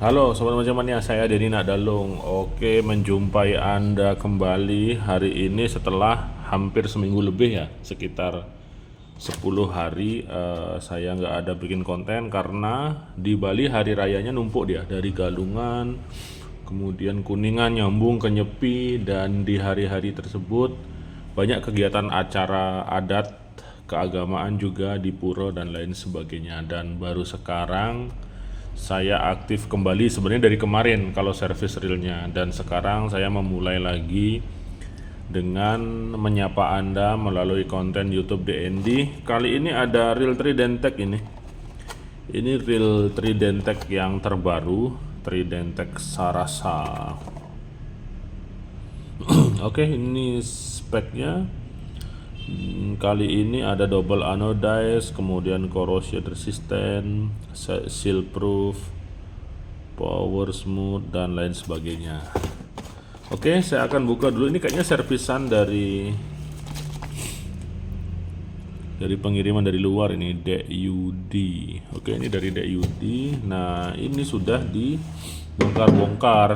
Halo Sobat Macamania, saya Denny Nadalung. Oke, menjumpai Anda kembali hari ini setelah hampir seminggu lebih ya, sekitar 10 hari saya nggak ada bikin konten karena di Bali hari rayanya numpuk dia dari Galungan, kemudian Kuningan nyambung ke Nyepi, dan di hari-hari tersebut banyak kegiatan acara adat, keagamaan juga di pura dan lain sebagainya. Dan baru sekarang saya aktif kembali sebenarnya dari kemarin kalau service realnya, dan sekarang saya memulai lagi dengan menyapa Anda melalui konten YouTube DND. Kali ini ada Reel Tridentek ini. Ini Reel Tridentek yang terbaru, Tridentek Sarasa. Oke, ini speknya. Kali ini ada double anodize, kemudian corrosion resistant, seal proof, power smooth, dan lain sebagainya. Oke, saya akan buka dulu. Ini kayaknya servisan dari pengiriman dari luar ini, DUD. Oke, ini dari DUD. Nah, ini sudah dibongkar-bongkar.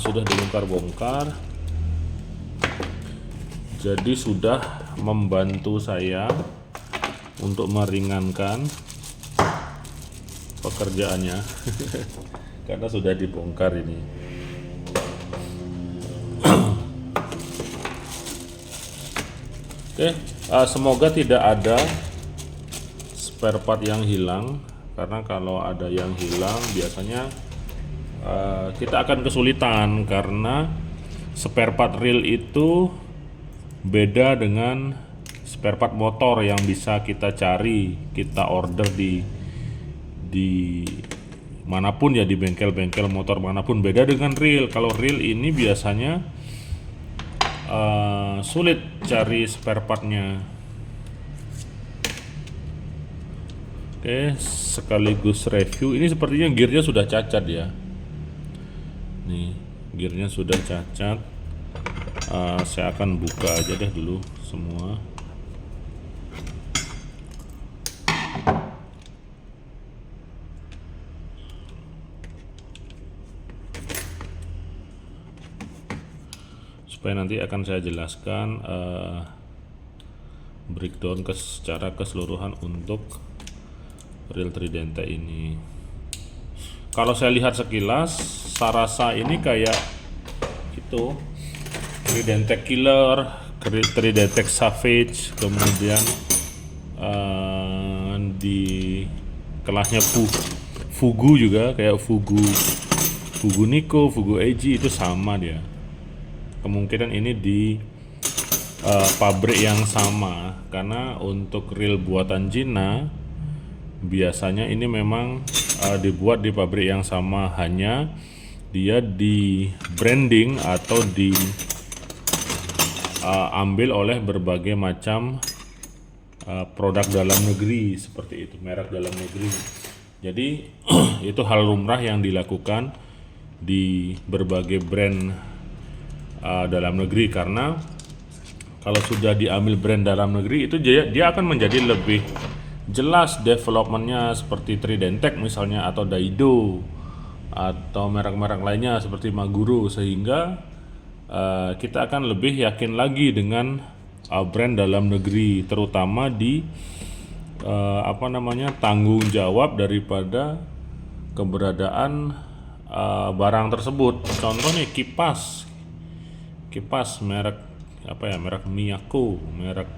Sudah dibongkar-bongkar. Jadi sudah membantu saya untuk meringankan pekerjaannya karena sudah dibongkar ini. Oke, semoga tidak ada spare part yang hilang, karena kalau ada yang hilang biasanya kita akan kesulitan, karena spare part reel itu beda dengan spare part motor yang bisa kita cari, kita order di manapun ya, di bengkel-bengkel motor manapun. Beda dengan reel. Kalau reel ini biasanya sulit cari spare partnya. Oke, sekaligus review. Ini sepertinya gearnya sudah cacat ya. Nih, gearnya sudah cacat. Saya akan buka aja deh dulu semua. Supaya nanti akan saya jelaskan breakdown secara keseluruhan untuk Reel Tridente ini. Kalau saya lihat sekilas, Sarasa ini kayak itu Tridentek Killer, Tridentek Savage, kemudian di kelasnya Fugu juga, kayak Fugu Nico, Fugu Eiji, itu sama dia. Kemungkinan ini di pabrik yang sama, karena untuk reel buatan Cina biasanya ini memang dibuat di pabrik yang sama, hanya dia di branding atau di ambil oleh berbagai macam produk dalam negeri, seperti itu, merek dalam negeri. Jadi itu hal lumrah yang dilakukan di berbagai brand dalam negeri, karena kalau sudah diambil brand dalam negeri itu dia akan menjadi lebih jelas developmentnya, seperti Tridentek misalnya, atau Daido, atau merek-merek lainnya seperti Maguro, sehingga kita akan lebih yakin lagi dengan brand dalam negeri, terutama di tanggung jawab daripada keberadaan barang tersebut. Contoh nih, kipas merek merek Miyako, merek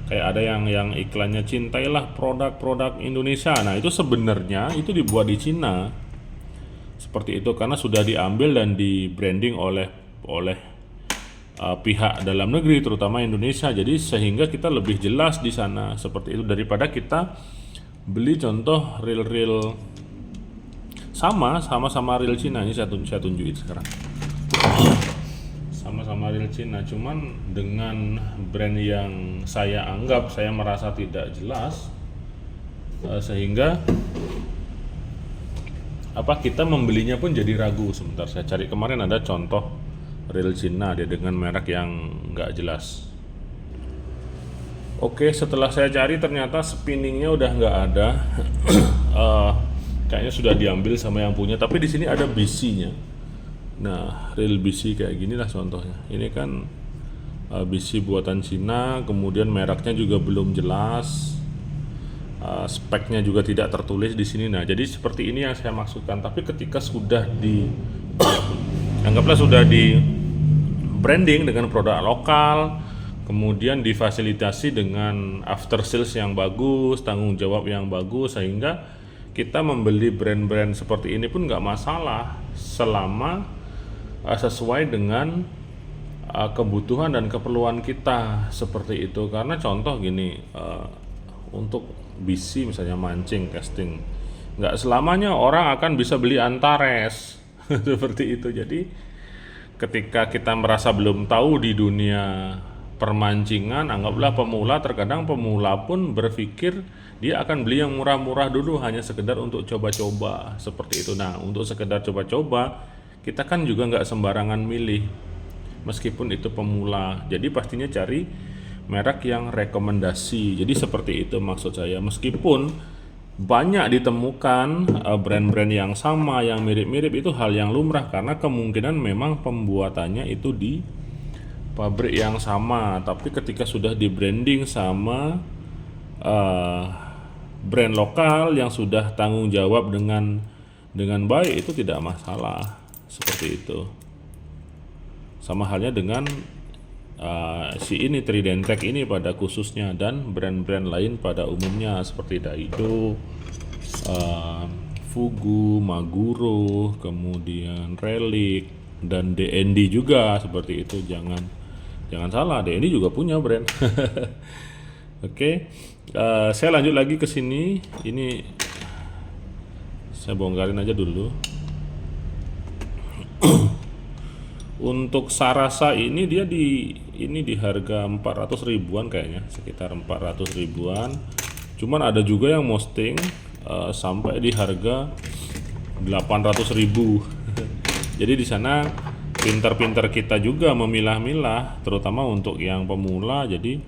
kayak ada yang iklannya cintailah produk-produk Indonesia. Nah, itu sebenarnya itu dibuat di Cina. Seperti itu, karena sudah diambil dan di branding oleh pihak dalam negeri, terutama Indonesia. Jadi sehingga kita lebih jelas di sana, seperti itu, daripada kita beli contoh reel sama reel Cina. Ini saya tunjukin sekarang. Sama-sama reel Cina, cuman dengan brand yang saya merasa tidak jelas, sehingga kita membelinya pun jadi ragu. Sebentar saya cari, kemarin ada contoh reel Cina dia dengan merek yang nggak jelas. Oke, setelah saya cari ternyata spinningnya udah nggak ada. kayaknya sudah diambil sama yang punya, tapi di sini ada BC-nya. Nah, reel BC kayak gini lah contohnya. Ini kan BC buatan Cina, kemudian mereknya juga belum jelas, speknya juga tidak tertulis di sini. Nah, jadi seperti ini yang saya maksudkan. Tapi ketika sudah anggaplah sudah di branding dengan produk lokal, kemudian difasilitasi dengan after sales yang bagus, tanggung jawab yang bagus, sehingga kita membeli brand-brand seperti ini pun nggak masalah selama sesuai dengan kebutuhan dan keperluan kita, seperti itu. Karena contoh gini, untuk BC misalnya mancing, casting, nggak selamanya orang akan bisa beli Antares seperti itu. Jadi ketika kita merasa belum tahu di dunia permancingan, anggaplah pemula, terkadang pemula pun berpikir dia akan beli yang murah-murah dulu hanya sekedar untuk coba-coba, seperti itu. Nah, untuk sekedar coba-coba, kita kan juga nggak sembarangan milih, meskipun itu pemula. Jadi pastinya cari merek yang rekomendasi. Jadi seperti itu maksud saya. Meskipun banyak ditemukan brand-brand yang sama, yang mirip-mirip, itu hal yang lumrah karena kemungkinan memang pembuatannya itu di pabrik yang sama. Tapi ketika sudah di branding sama brand lokal yang sudah tanggung jawab dengan baik, itu tidak masalah, seperti itu. Sama halnya dengan si ini Tridentech ini pada khususnya, dan brand-brand lain pada umumnya seperti Daido, Fugu, Maguro, kemudian Relic, dan DND juga seperti itu. Jangan salah, DND juga punya brand. Oke, saya lanjut lagi ke sini. Ini saya bongkarin aja dulu. Untuk Sarasa ini dia di harga 400 ribuan kayaknya, sekitar 400 ribuan. Cuman ada juga yang posting sampai di harga 800 ribu. Jadi di sana pinter-pinter kita juga memilah-milah, terutama untuk yang pemula. Jadi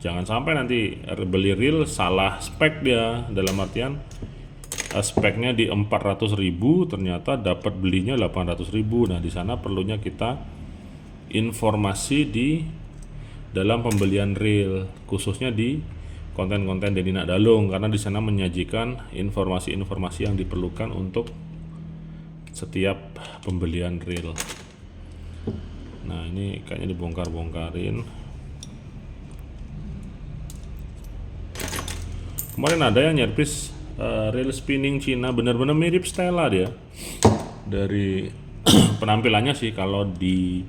jangan sampai nanti beli reel salah spek dia, dalam artian speknya di 400 ribu, ternyata dapat belinya 800 ribu. Nah, di sana perlunya kita informasi di dalam pembelian reel, khususnya di konten-konten Denny Nakdalung, karena di sana menyajikan informasi-informasi yang diperlukan untuk setiap pembelian reel. Nah, ini kayaknya dibongkar-bongkarin. Kemarin ada yang nyerpis reel spinning Cina, benar-benar mirip Stella dia dari penampilannya sih. Kalau di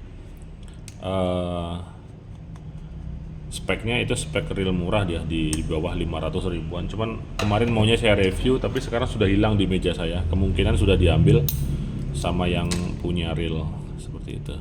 speknya itu spek reel murah dia, di bawah 500 ribuan. Cuman kemarin maunya saya review, tapi sekarang sudah hilang di meja saya. Kemungkinan sudah diambil sama yang punya reel, seperti itu.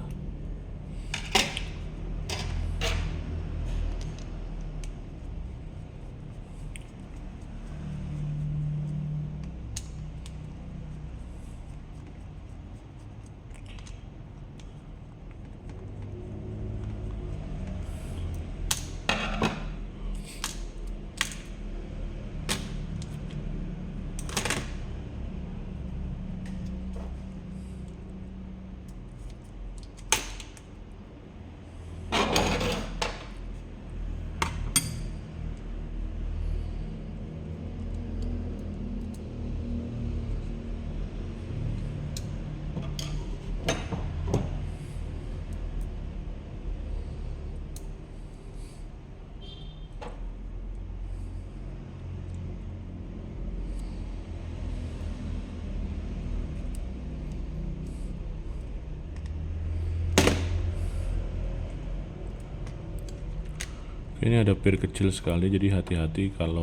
Ini ada pir kecil sekali, jadi hati-hati kalau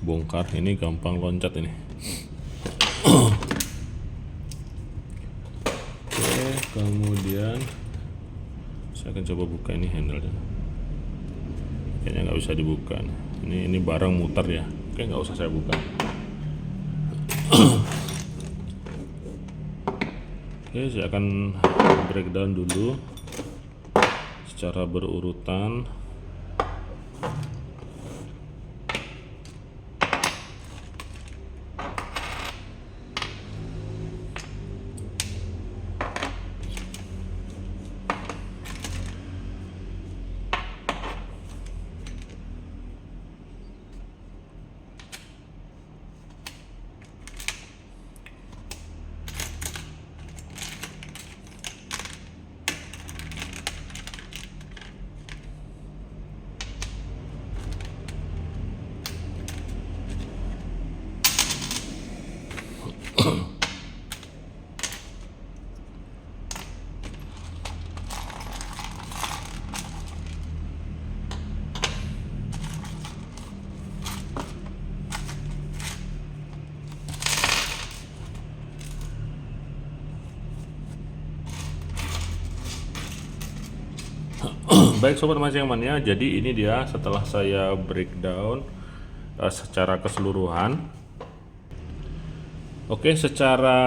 bongkar. Ini gampang loncat ini. Oke, kemudian saya akan coba buka ini handle-nya. Kayaknya nggak bisa dibuka. Ini barang muter ya. Oke, nggak usah saya buka. Oke, saya akan breakdown dulu secara berurutan. Baik sobat mancing mania, jadi ini dia setelah saya breakdown secara keseluruhan. Oke, secara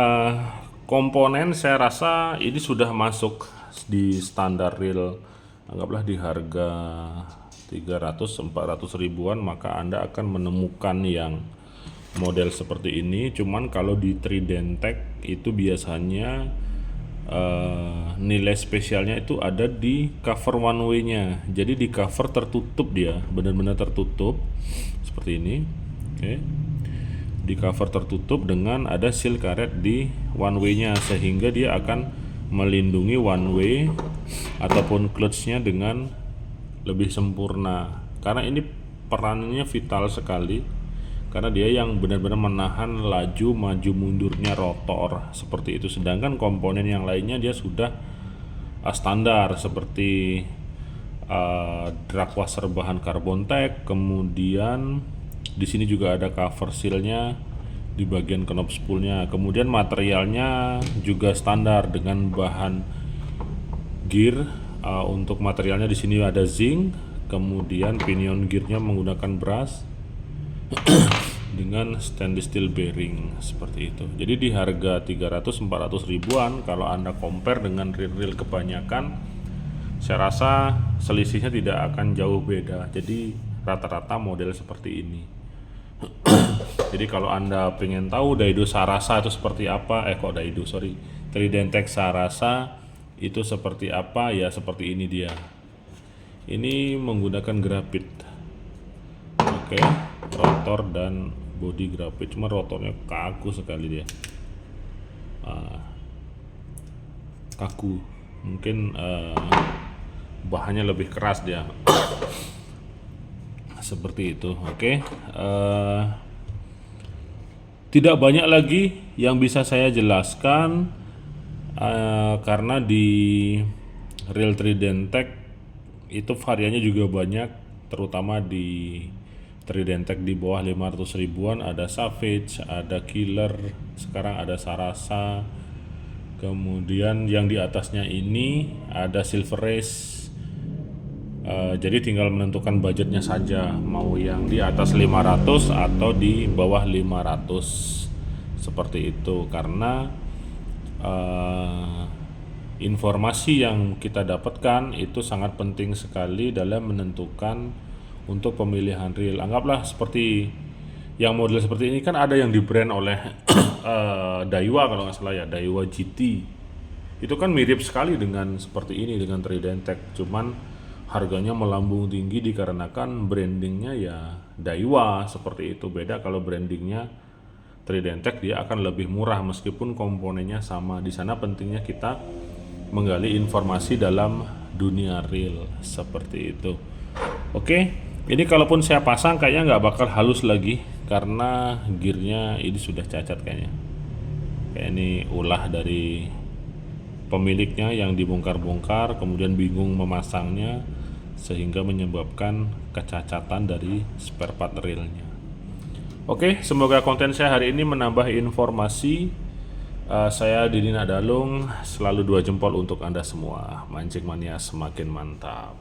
komponen saya rasa ini sudah masuk di standar real, anggaplah di harga 300-400 ribuan, maka Anda akan menemukan yang model seperti ini. Cuman kalau di Tridentech itu biasanya nilai spesialnya itu ada di cover one way nya. Jadi di cover tertutup, dia benar-benar tertutup seperti ini. Oke, di cover tertutup dengan ada seal karet di one way nya, sehingga dia akan melindungi one way ataupun clutch nya dengan lebih sempurna, karena ini perannya vital sekali, karena dia yang benar-benar menahan laju maju mundurnya rotor seperti itu. Sedangkan komponen yang lainnya dia sudah standar seperti drag washer bahan carbon tech, kemudian di sini juga ada cover sealnya di bagian knob spoolnya, kemudian materialnya juga standar dengan bahan gear. Untuk materialnya di sini ada zinc, kemudian pinion gearnya menggunakan brass dengan stainless steel bearing seperti itu. Jadi di harga 300-400 ribuan, kalau Anda compare dengan reel-reel kebanyakan, saya rasa selisihnya tidak akan jauh beda. Jadi rata-rata model seperti ini. Jadi kalau Anda pengen tahu Daido Sarasa itu seperti apa, Tridentech Sarasa itu seperti apa, ya seperti ini dia. Ini menggunakan grafit. Oke, rotor dan body grafit, cuma rotornya kaku sekali dia. Kaku, mungkin bahannya lebih keras dia. Seperti itu. Oke, tidak banyak lagi yang bisa saya jelaskan, karena di reel Tridentech itu variannya juga banyak, terutama di Tridentech di bawah 500 ribuan ada Savage, ada Killer, sekarang ada Sarasa, kemudian yang di atasnya ini ada Silver Race. Jadi tinggal menentukan budgetnya saja, mau yang di atas 500 atau di bawah 500 seperti itu. Karena informasi yang kita dapatkan itu sangat penting sekali dalam menentukan untuk pemilihan reel. Anggaplah seperti yang model seperti ini kan ada yang di brand oleh Daiwa kalau nggak salah ya, Daiwa GT. Itu kan mirip sekali dengan seperti ini dengan Tridentech, cuman harganya melambung tinggi dikarenakan brandingnya ya Daiwa seperti itu. Beda kalau brandingnya Tridentech, dia akan lebih murah meskipun komponennya sama. Di sana pentingnya kita menggali informasi dalam dunia reel seperti itu. Oke, ini kalaupun saya pasang kayaknya nggak bakal halus lagi karena gearnya ini sudah cacat kayaknya. Kayak ini ulah dari pemiliknya yang dibongkar-bongkar kemudian bingung memasangnya, sehingga menyebabkan kecacatan dari spare part reelnya. Oke, semoga konten saya hari ini menambah informasi. Saya Didi Nadalung, selalu 2 jempol untuk Anda semua. Mancing mania semakin mantap.